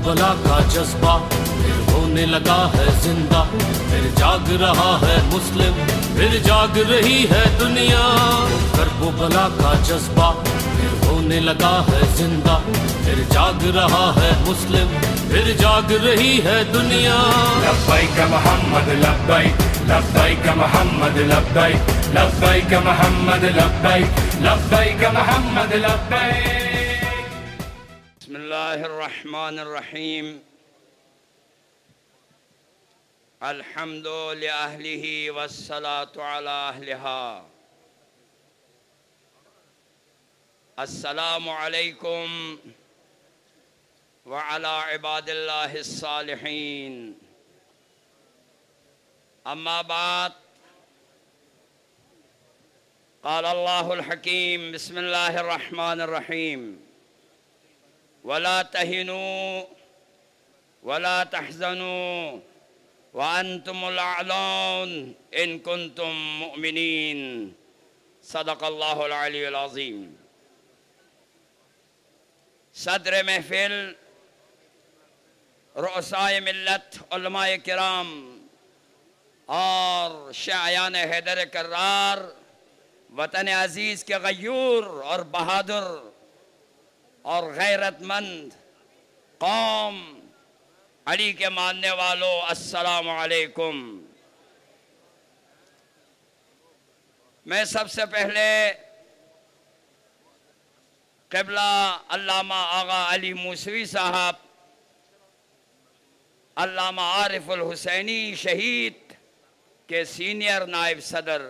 Karbala का जज्बा फिर होने लगा है जिंदा, फिर जाग रहा है मुस्लिम, फिर जाग रही है दुनिया। करबला का जज्बा फिर होने लगा है जिंदा, फिर जाग रहा है मुस्लिम, फिर जाग रही है दुनिया। लब्बैक मोहम्मद लब्बैक, लब्बैक मोहम्मद लब्बैक, लब्बैक मोहम्मद लब्बैक, लब्बैक मोहम्मद लब्बैक। बिस्मिल्लाहिर रहमानिर रहीम। अल्हम्दु लिअहलिही वस्सलातु अला अहलिहा। अस्सलामु अलैकुम व अला इबादिल्लाहिस सालिहीन। अम्मा बाद, क़ाल अल्लाहुल हकीम बिस्मिल्लाहिर रहमानिर रहीम। वला तहिनू वला तहज़नू व अंतुमुल अअलौन इन कुंतुम मुमिनीन। सदक़ल्लाहुल अलीयुल अज़ीम। सदर महफिल, रुअसाए मिल्लत, उलमाए किराम और शायान हैदर कर्रार, वतन अजीज़ के गयूर और बहादुर और गैरतमंद कौम अली के मानने वालों, अस्सलामु अलैकुम। मैं सबसे पहले क़िबला अल्लामा आगा अली मूसवी साहब, अल्लामा आरिफुल हुसैनी शहीद के सीनियर नायब सदर,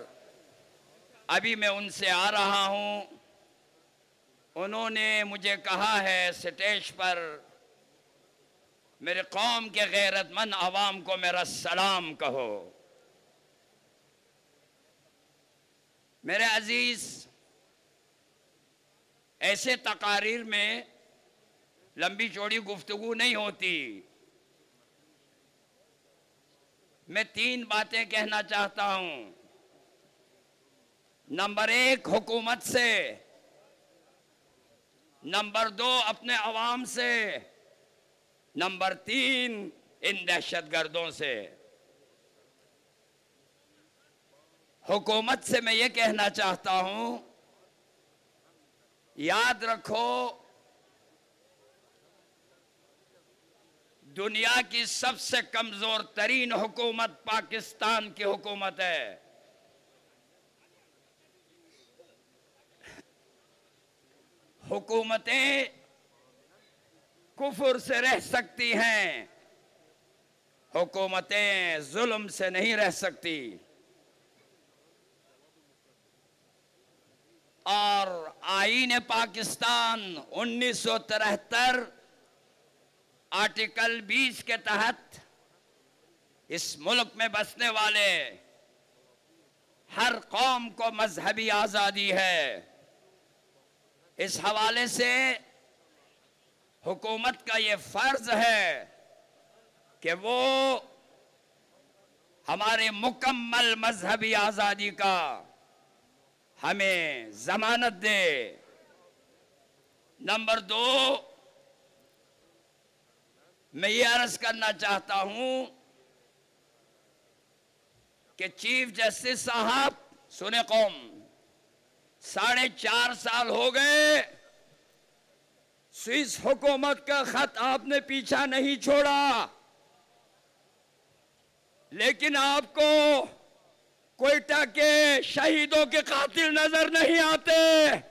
अभी मैं उनसे आ रहा हूँ। उन्होंने मुझे कहा है स्टेज पर मेरे कौम के गैरतमंद अवाम को मेरा सलाम कहो। मेरे अजीज़, ऐसे तकारीर में लंबी चौड़ी गुफ्तगू नहीं होती। मैं तीन बातें कहना चाहता हूँ। नंबर एक, हुकूमत से। नंबर दो, अपने अवाम से। नंबर तीन, इन दहशतगर्दों से। हुकूमत से मैं ये कहना चाहता हूँ, याद रखो, दुनिया की सबसे कमजोर तरीन हुकूमत पाकिस्तान की हुकूमत है। हुकूमतें कुफर से रह सकती हैं, हुकूमतें जुल्म से नहीं रह सकती। और आईन पाकिस्तान 1973 आर्टिकल 20 के तहत इस मुल्क में बसने वाले हर कौम को मजहबी आज़ादी है। इस हवाले से हुकूमत का ये फर्ज है कि वो हमारे मुकम्मल मजहबी आज़ादी का हमें जमानत दे। नंबर दो, मैं ये अर्ज करना चाहता हूं कि चीफ जस्टिस साहब, सुने कौम, 4.5 साल हो गए स्विस हुकूमत का खत आपने पीछा नहीं छोड़ा, लेकिन आपको क्वेटा के शहीदों के कातिल नजर नहीं आते।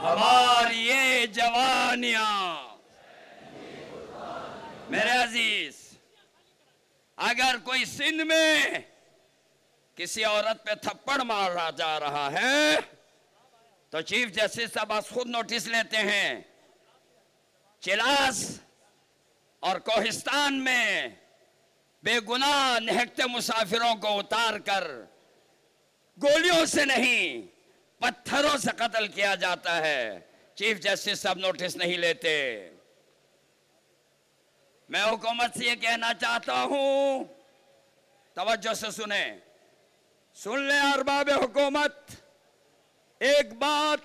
हमारी ये जवानियां, मेरे अजीज, अगर कोई सिंध में किसी औरत पे थप्पड़ मारा जा रहा है तो चीफ जस्टिस साहब खुद नोटिस लेते हैं चिलास और कोहिस्तान में बेगुनाह निहकते मुसाफिरों को उतार कर गोलियों से नहीं पत्थरों से कत्ल किया जाता है। चीफ जस्टिस साहब नोटिस नहीं लेते। मैं हुकूमत से ये कहना चाहता हूं, तवज्जो से सुने, सुन ले अरबाब हुकूमत, एक बात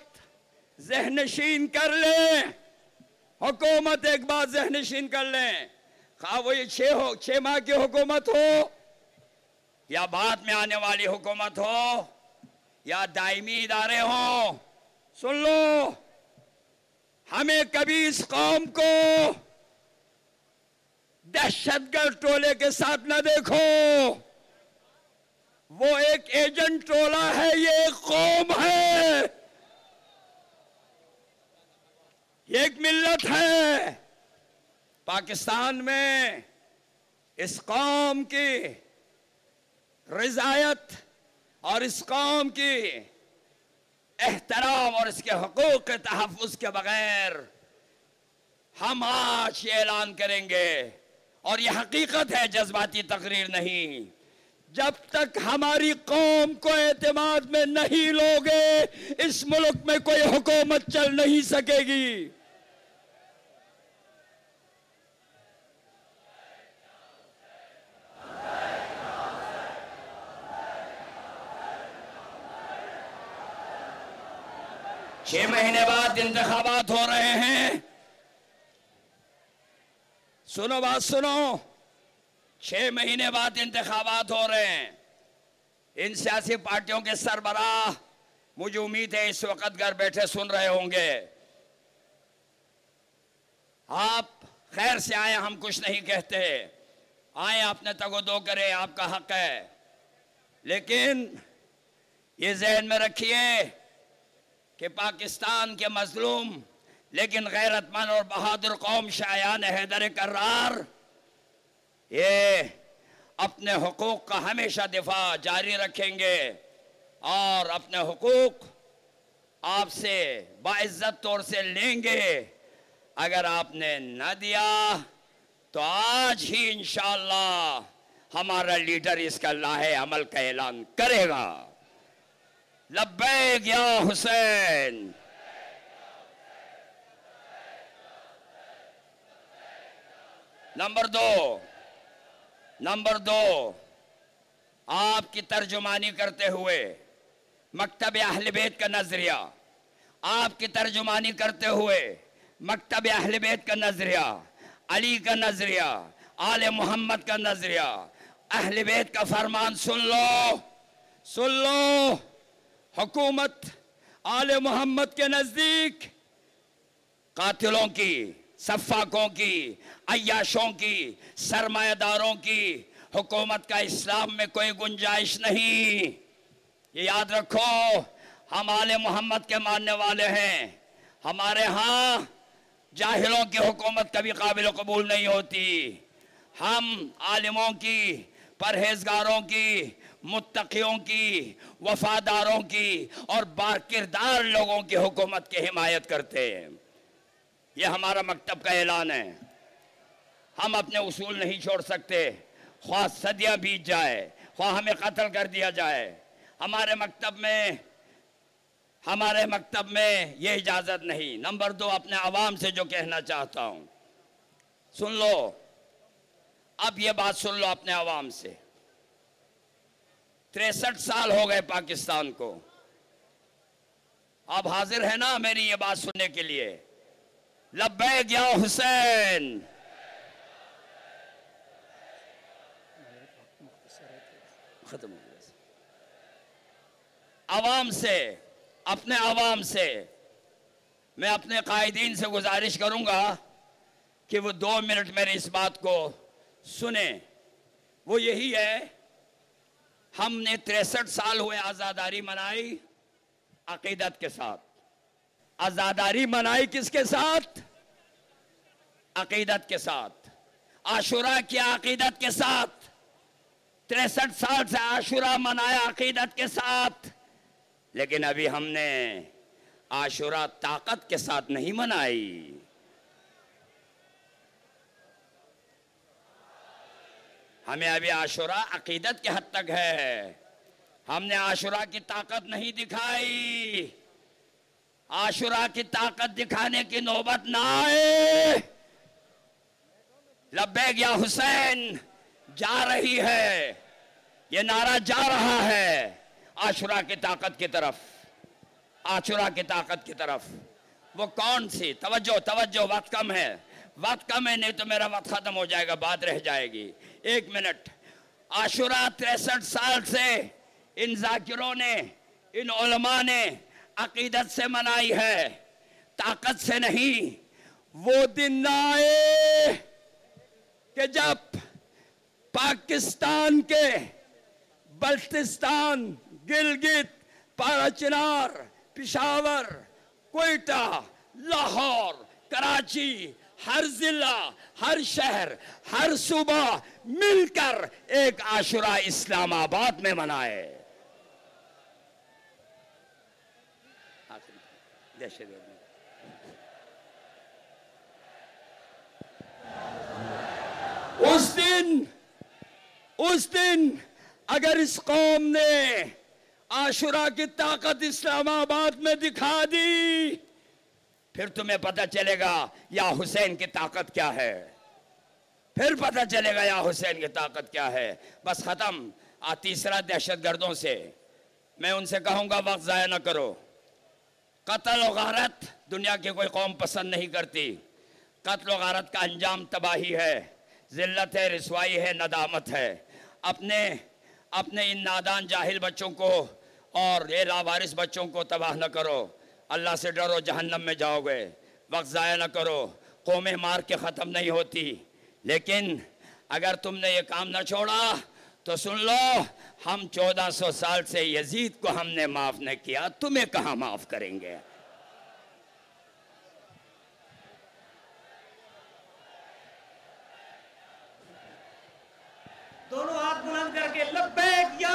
ज़हनशीन कर ले, हुकूमत एक बात ज़हनशीन कर ले, खा वो ये 6 माह की हुकूमत हो या बाद में आने वाली हुकूमत हो या दायमी इदारे हो, सुन लो, हमें कभी इस कौम को दहशतगर्द टोले के साथ न देखो। वो एक एजेंट टोला है, ये एक कौम है, ये एक मिल्लत है। पाकिस्तान में इस कौम की रिजायत और इस कौम की एहतराम और इसके हुकूक के तहफ़्फ़ुज़ के बगैर हम आज ये ऐलान करेंगे, और ये हकीकत है, जज्बाती तकरीर नहीं, जब तक हमारी कौम को एतमाद में नहीं लोगे, इस मुल्क में कोई हुकूमत चल नहीं सकेगी। छह महीने बाद इंतखाबात हो रहे हैं। सुनो बात सुनो, 6 महीने बाद इंतखाबात हो रहे हैं। इन सियासी पार्टियों के सरबराह, मुझे उम्मीद है इस वक्त घर बैठे सुन रहे होंगे। आप खैर से आए, हम कुछ नहीं कहते, आए अपने तगोदो करें, आपका हक है, लेकिन ये जहन में रखिए कि पाकिस्तान के मजलूम लेकिन गैरतमंद और बहादुर कौम शायान हैदर कर्रार ये अपने हुकूक का हमेशा दिफा जारी रखेंगे और अपने हुकूक आपसे बाइज्जत तौर से लेंगे। अगर आपने न दिया तो आज ही इंशाअल्लाह हमारा लीडर इसका लाहे अमल का ऐलान करेगा। लब्बैक या हुसैन। नंबर दो, आपकी तर्जुमानी करते हुए मकतब अहले बैत का नजरिया, आपकी तर्जुमानी करते हुए मकतब अहले बैत का नजरिया, अली का नजरिया, आले मोहम्मद का नजरिया, अहले बैत का फरमान सुन लो। हुकूमत आले मोहम्मद के नजदीक कातिलों की, सफ़ाकों की, अय्याशों की, सरमायादारों की हुकूमत का इस्लाम में कोई गुंजाइश नहीं। ये याद रखो, हम आले मोहम्मद के मानने वाले हैं। हमारे यहाँ जाहिलों की हुकूमत कभी काबिल कबूल नहीं होती। हम आलिमों की, परहेजगारों की, मुत्तकियों की, वफादारों की और बाकिरदार लोगों की हुकूमत की हिमायत करते हैं। ये हमारा मकतब का ऐलान है। हम अपने उसूल नहीं छोड़ सकते, ख्वाह सदियाँ बीत जाए, ख्वाह हमें कत्ल कर दिया जाए। हमारे मकतब में ये इजाज़त नहीं। नंबर 2, अपने आवाम से जो कहना चाहता हूँ सुन लो। अब ये बात सुन लो अपने आवाम से। 63 साल हो गए पाकिस्तान को। आप हाजिर है ना मेरी ये बात सुनने के लिए? लब्बैक या हुसैन। खत्म हो गया। आवाम से, अपने आवाम से मैं अपने कायदीन से गुजारिश करूंगा कि वो 2 मिनट मेरी इस बात को सुने। वो यही है, हमने 63 साल हुए आज़ादारी मनाई अकीदत के साथ। आज़ादारी मनाई किसके साथ? अकीदत के साथ। आशुरा किया अकीदत के साथ। 63 साल से आशुरा मनाया अकीदत के साथ। लेकिन अभी हमने आशुरा ताकत के साथ नहीं मनाई। हमें अभी आशुरा अकीदत के हद तक है। हमने आशुरा की ताकत नहीं दिखाई। आशुरा की ताकत दिखाने की नौबत ना आए। लब्बैक या हुसैन जा रही है, ये नारा जा रहा है आशुरा की ताकत की तरफ, आशुरा की ताकत की तरफ। वो कौन सी? तवज्जो तवज्जो, वक्त कम है, वक्त कम है, नहीं तो मेरा वक्त खत्म हो जाएगा, बात रह जाएगी। 1 मिनट। आशुरा 63 साल से इन जाकिरों ने, इन उलमा ने अकीदत से मनाई है, ताकत से नहीं। वो दिन ना आए कि जब पाकिस्तान के बल्तिस्तान, गिलगित, पाराचीनार, पिशावर, कोयटा, लाहौर, कराची, हर जिला, हर शहर, हर सूबा मिलकर एक आशुरा इस्लामाबाद में मनाए। उस दिन अगर इस कौम ने आशुरा की ताकत इस्लामाबाद में दिखा दी, फिर तुम्हें पता चलेगा या हुसैन की ताकत क्या है। फिर पता चलेगा या हुसैन की ताकत क्या है। बस खत्म। तीसरा, दहशतगर्दों से मैं उनसे कहूंगा वक्त जाया न करो। कत्ल और गारत दुनिया की कोई कौम पसंद नहीं करती। कत्ल और गारत का अंजाम तबाही है, जिल्लत है, रिसवाई है, नदामत है। अपने इन नादान जाहिल बच्चों को और ये लावारिस बच्चों को तबाह न करो। अल्लाह से डरो, जहन्नम में जाओगे। वक्त ज़ाया न करो। कौमें मार के ख़त्म नहीं होती, लेकिन अगर तुमने ये काम न छोड़ा तो सुन लो, हम 1400 साल से यजीद को हमने माफ़ नहीं किया, तुम्हें कहाँ माफ़ करेंगे। दोनों हाथ बुलंद करके लब्बैक या